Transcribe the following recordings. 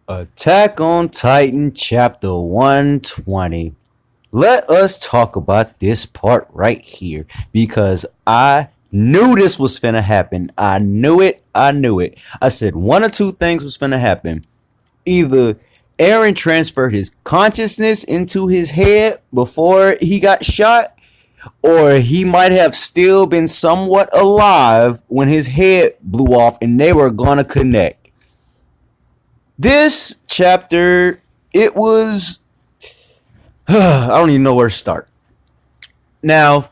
Attack on Titan Chapter 120. Let us talk about this part right here because I knew this was finna happen. I knew it. I knew it. I said one or two things was finna happen. Either Eren transferred his consciousness into his head before he got shot, or he might have still been somewhat alive when his head blew off and they were gonna connect. This chapter, it was. I don't even know where to start. Now,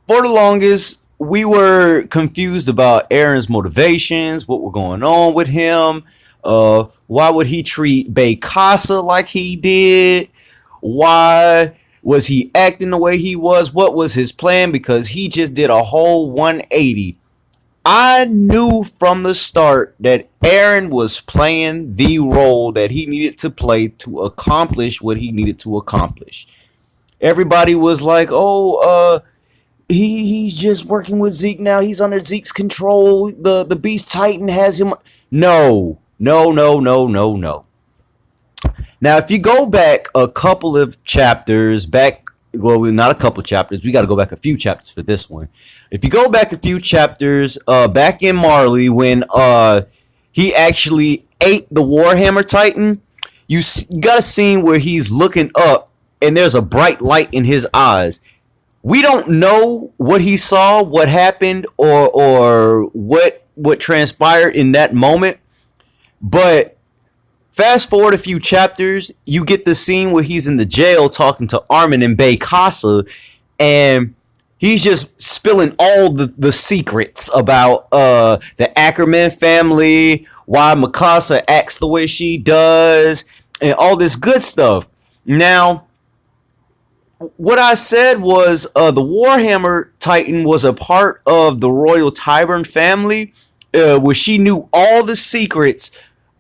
for the longest, we were confused about Eren's motivations, what were going on with him. Why would he treat Baykasa like he did? Why was he acting the way he was? What was his plan? Because he just did a whole 180. I knew from the start that Eren was playing the role that he needed to play to accomplish what he needed to accomplish. Everybody was like, he's just working with Zeke now. He's under Zeke's control. The Beast Titan has him. No. Now, if you go back a couple of chapters back, well, not a couple of chapters. We got to go back a few chapters for this one. If you go back a few chapters, back in Marley, when he actually ate the Warhammer Titan, you got a scene where he's looking up and there's a bright light in his eyes. We don't know what he saw, what happened, or what transpired in that moment, but fast forward a few chapters, you get the scene where he's in the jail talking to Armin and Baykasa, and he's just spilling all the secrets about the Ackerman family, why Mikasa acts the way she does, and all this good stuff. Now, what I said was the Warhammer Titan was a part of the Royal Tyburn family, where she knew all the secrets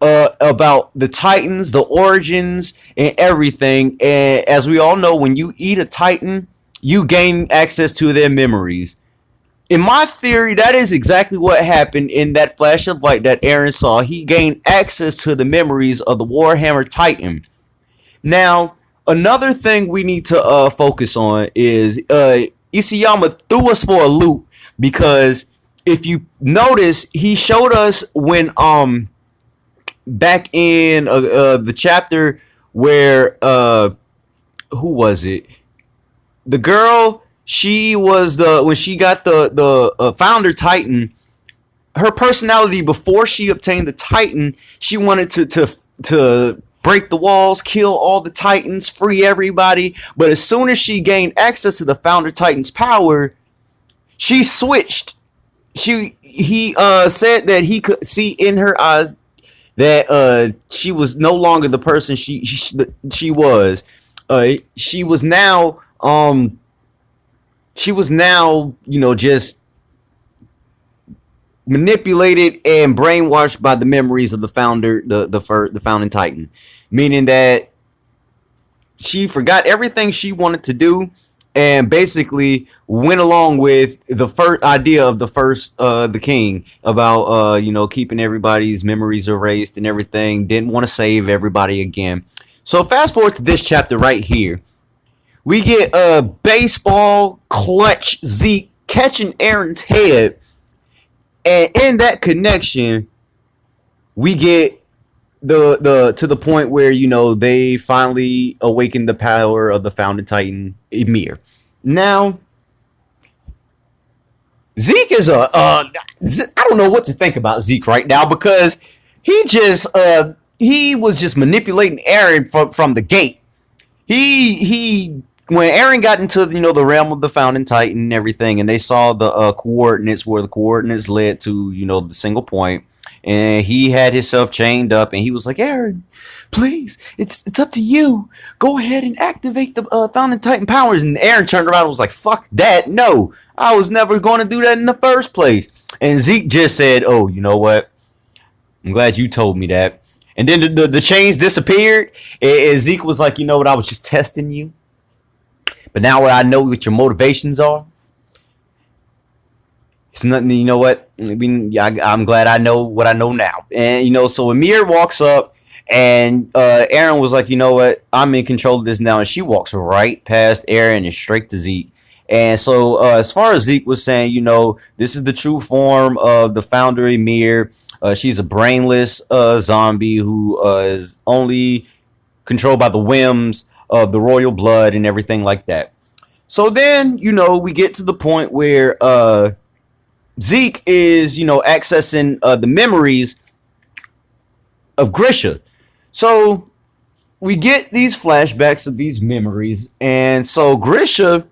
about the Titans, the origins, and everything. And as we all know, when you eat a Titan, you gain access to their memories. In my theory, that is exactly what happened in that flash of light that Eren saw. He gained access to the memories of the Warhammer Titan. Now, another thing we need to focus on is Isayama threw us for a loop, because if you notice, he showed us when back in the chapter where who was it? The girl, she was when she got the founder Titan. Her personality before she obtained the Titan, she wanted to break the walls, kill all the Titans, free everybody. But as soon as she gained access to the founder Titan's power, she switched. He said that he could see in her eyes that she was no longer the person she was. She was now just manipulated and brainwashed by the memories of the founder, the founding Titan, meaning that she forgot everything she wanted to do and basically went along with the first idea of the king about keeping everybody's memories erased and everything. Didn't want to save everybody again. So fast forward to this chapter right here. We get a baseball clutch Zeke catching Eren's head, and in that connection, we get the to the point where they finally awaken the power of the founding Titan Ymir. Now, Zeke is I don't know what to think about Zeke right now, because he was just manipulating Eren from the gate. He when Eren got into the realm of the founding Titan and everything, and they saw the coordinates, where the coordinates led to the single point, and he had himself chained up, and he was like, Eren, please, it's up to you. Go ahead and activate the founding Titan powers. And Eren turned around and was like, fuck that, no, I was never going to do that in the first place. And Zeke just said, oh, you know what? I'm glad you told me that. And then the chains disappeared, and Zeke was like, you know what, I was just testing you. But now I know what your motivations are. It's nothing. You know what? I'm glad I know what I know now. And so Amir walks up, and Eren was like, you know what? I'm in control of this now, and she walks right past Eren and straight to Zeke. And so, as far as Zeke was saying, this is the true form of the founder Emir. She's a brainless zombie who is only controlled by the whims of the royal blood and everything like that. So then, we get to the point where Zeke is, accessing the memories of Grisha. So we get these flashbacks of these memories. And so Grisha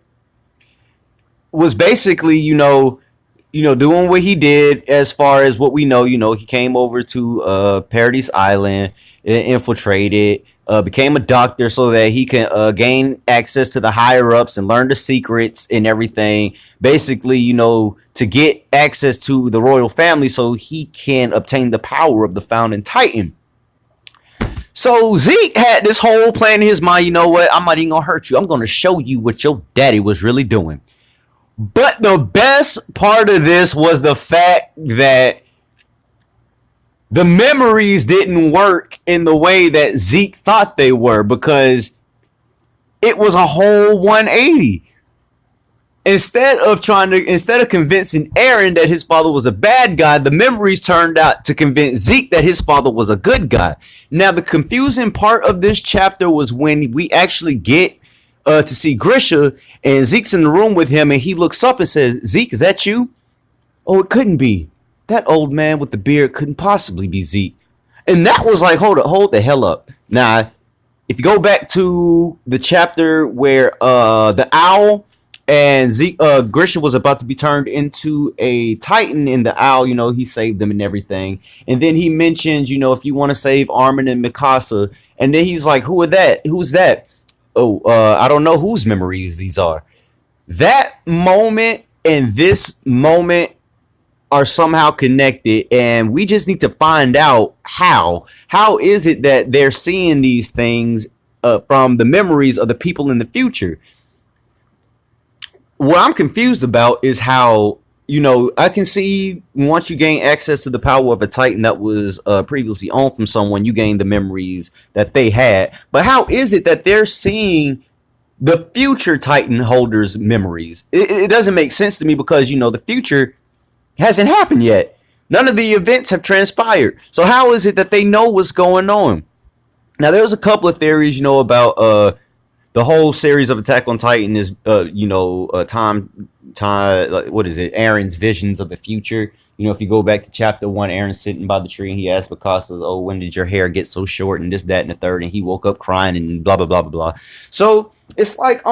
was basically, doing what he did as far as what we know. He came over to Paradise Island, infiltrated, became a doctor so that he can gain access to the higher ups and learn the secrets and everything. Basically, to get access to the royal family so he can obtain the power of the founding Titan. So Zeke had this whole plan in his mind. You know what? I'm not even gonna hurt you. I'm gonna show you what your daddy was really doing. But the best part of this was the fact that the memories didn't work in the way that Zeke thought they were, because it was a whole 180. Instead of convincing Eren that his father was a bad guy, the memories turned out to convince Zeke that his father was a good guy. Now, the confusing part of this chapter was when we actually get to see Grisha, and Zeke's in the room with him, and he looks up and says, "Zeke, is that you?" "Oh, it couldn't be. That old man with the beard couldn't possibly be Zeke." And that was like, hold the hell up. Now, if you go back to the chapter where the owl and Zeke, Grisha was about to be turned into a Titan, in the owl, he saved them and everything. And then he mentions, if you want to save Armin and Mikasa, and then he's like, "Who's that?" "Oh, I don't know whose memories these are." That moment and this moment are somehow connected, and we just need to find out how. How is it that they're seeing these things from the memories of the people in the future? What I'm confused about is how, I can see once you gain access to the power of a Titan that was previously owned from someone, you gain the memories that they had. But how is it that they're seeing the future Titan holders' memories? It doesn't make sense to me, because, the future hasn't happened yet. None of the events have transpired. So how is it that they know what's going on? Now, there's a couple of theories, about the whole series of Attack on Titan is, time, what is it? Eren's visions of the future. If you go back to chapter 1, Eren's sitting by the tree and he asks Mikasa, "Oh, when did your hair get so short?" and this, that, and the third, and he woke up crying and blah, blah, blah, blah, blah. So it's like,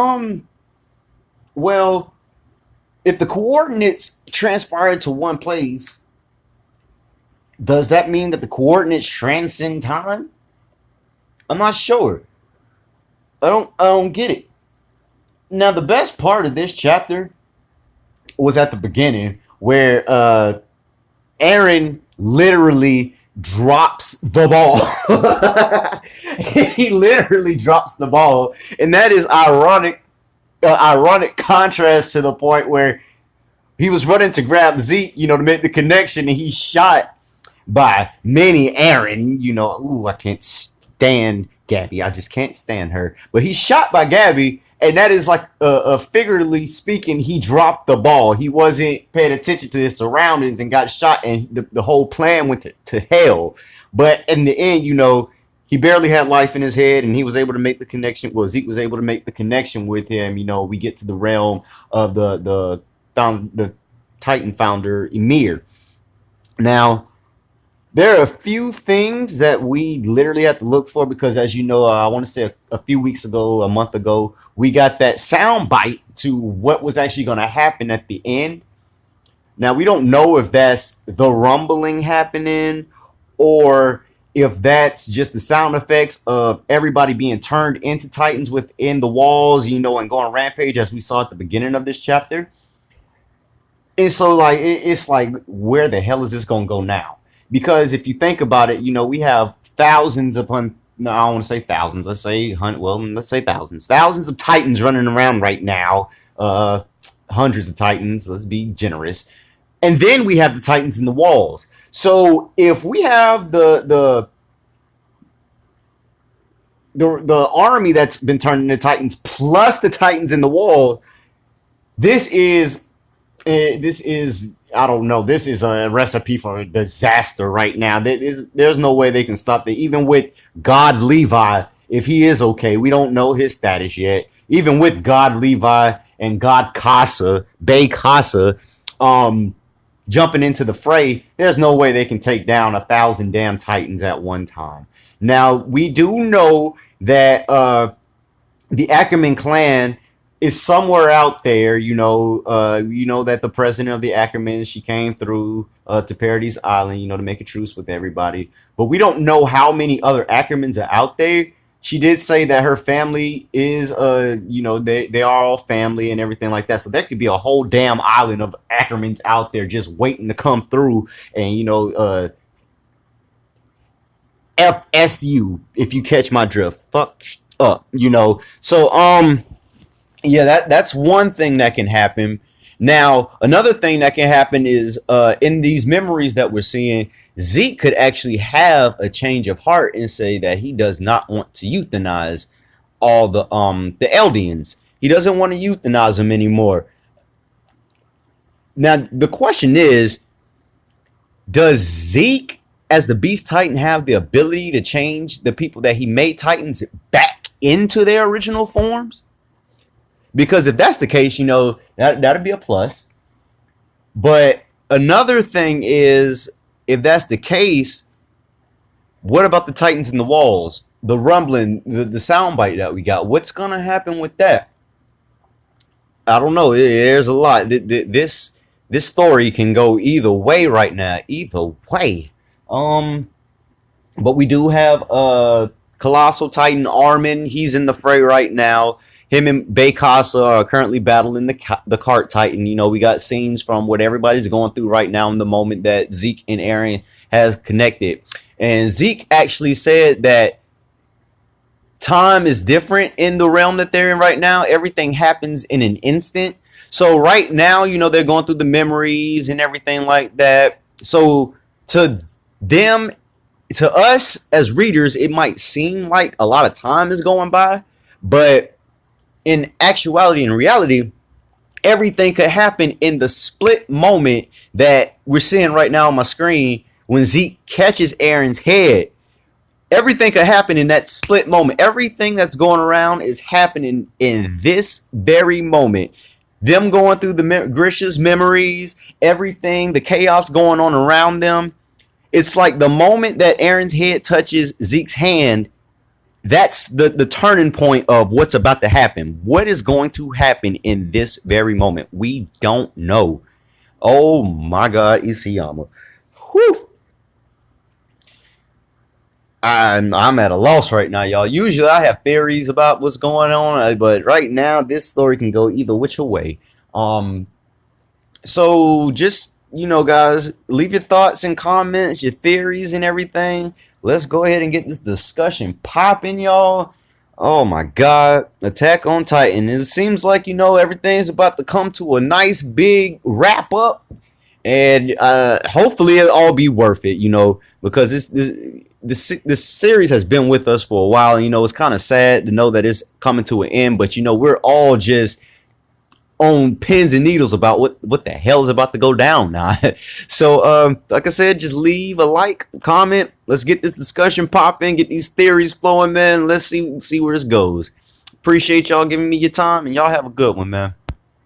well, if the coordinates transpire to one place, does that mean that the coordinates transcend time? I'm not sure. I don't get it. Now, the best part of this chapter was at the beginning, where Eren literally drops the ball. He literally drops the ball, and that is ironic contrast to the point where he was running to grab Zeke, to make the connection, and he's shot by mini Eren. I can't stand Gabby. I just can't stand her. But he's shot by Gabby, and that is like, figuratively speaking, he dropped the ball. He wasn't paying attention to his surroundings and got shot, and the whole plan went to hell. But in the end, he barely had life in his head, and he was able to make the connection. Well, Zeke was able to make the connection with him. We get to the realm of the Titan founder, Emir. Now, there are a few things that we literally have to look for, because, as you know, I want to say a few weeks ago, a month ago, we got that sound bite to what was actually going to happen at the end. Now, we don't know if that's the rumbling happening, or if that's just the sound effects of everybody being turned into Titans within the walls, and going rampage, as we saw at the beginning of this chapter. And so, it's like, where the hell is this going to go now? Because if you think about it, we have thousands upon, no, I don't want to say thousands, let's say thousands of Titans running around right now, hundreds of Titans, let's be generous. And then we have the Titans in the walls. So if we have the army that's been turned into Titans plus the Titans in the wall, this is I don't know. This is a recipe for a disaster right now. There's no way they can stop that. Even with God Levi, if he is okay, we don't know his status yet. Even with God Levi and God Casa, Bay Casa, jumping into the fray, there's no way they can take down 1,000 damn Titans at one time. Now we do know that the Ackerman clan is somewhere out there. You know that the president of the Ackermans, she came through to Paradise Island, to make a truce with everybody. But we don't know how many other Ackermans are out there. She did say that her family is, they are all family and everything like that. So there could be a whole damn island of Ackermans out there just waiting to come through and, FSU, if you catch my drift. Fuck up, So, yeah, that's one thing that can happen. Now, another thing that can happen is in these memories that we're seeing, Zeke could actually have a change of heart and say that he does not want to euthanize all the Eldians. He doesn't want to euthanize them anymore. Now, the question is, does Zeke, as the Beast Titan, have the ability to change the people that he made Titans back into their original forms? Because if that's the case, that'd be a plus. But another thing is, if that's the case, what about the Titans in the walls? The rumbling, the soundbite that we got. What's going to happen with that? I don't know. There's a lot. This story can go either way right now. Either way. But we do have Colossal Titan Armin. He's in the fray right now. Him and Bay Casa are currently battling the Cart Titan. We got scenes from what everybody's going through right now in the moment that Zeke and Eren has connected. And Zeke actually said that time is different in the realm that they're in right now. Everything happens in an instant. So right now, they're going through the memories and everything like that. So to them, to us as readers, it might seem like a lot of time is going by, but in actuality, in reality, everything could happen in the split moment that we're seeing right now on my screen when Zeke catches Eren's head. Everything could happen in that split moment. Everything that's going around is happening in this very moment. Them going through the Grisha's memories, everything, the chaos going on around them. It's like the moment that Eren's head touches Zeke's hand, that's the turning point of what's about to happen. What is going to happen in this very moment? We don't know. Oh my God, Isayama. Whew. I'm at a loss right now, y'all. Usually I have theories about what's going on, but right now this story can go either which way. So just, guys, leave your thoughts and comments, your theories and everything. Let's go ahead and get this discussion popping, y'all. Oh my God. Attack on Titan. It seems like, everything's about to come to a nice big wrap up. And hopefully it'll all be worth it, because this series has been with us for a while. And, it's kind of sad to know that it's coming to an end. But, we're all just on pins and needles about what the hell is about to go down now. So, like I said, just leave a like, comment. Let's get this discussion popping, get these theories flowing, man. Let's see where this goes. Appreciate y'all giving me your time, and y'all have a good one, man.